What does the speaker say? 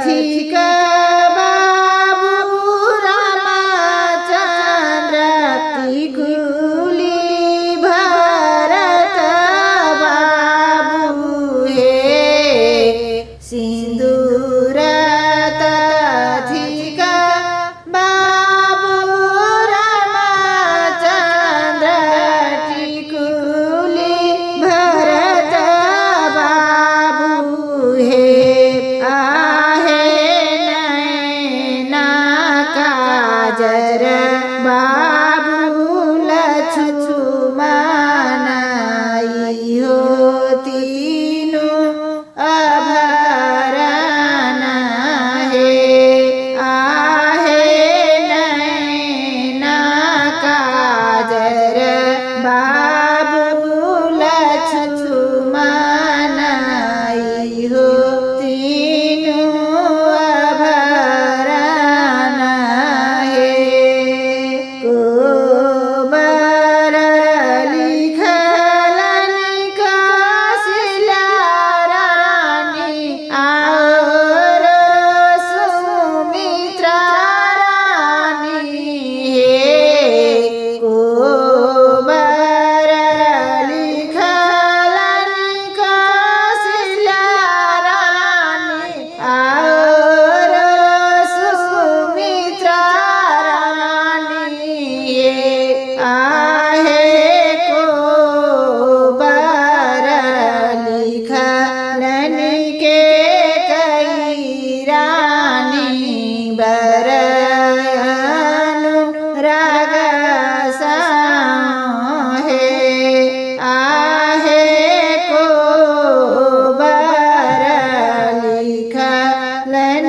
अधिका बाबू रामचंद्र टिकुली भरत बाबू हे सिंदूर अधिका बाबू रामचंद्र टिकुली भरत बाबू हे आहे नैना काजर बाबू लक्ष्मण हो तीनों आभरण हे आहे नैना काजर बाबू लक्ष्मण हो तीनों आभरण हे कोबर लिखलन काशिला रानी और सुमित्रा रानी हे कोबर लिखलन काशिला रानी और सुमित्रा रानी हे आहे कोबर लिखलन के कई रानी बरनु राग हे आहे कोबर लिखलन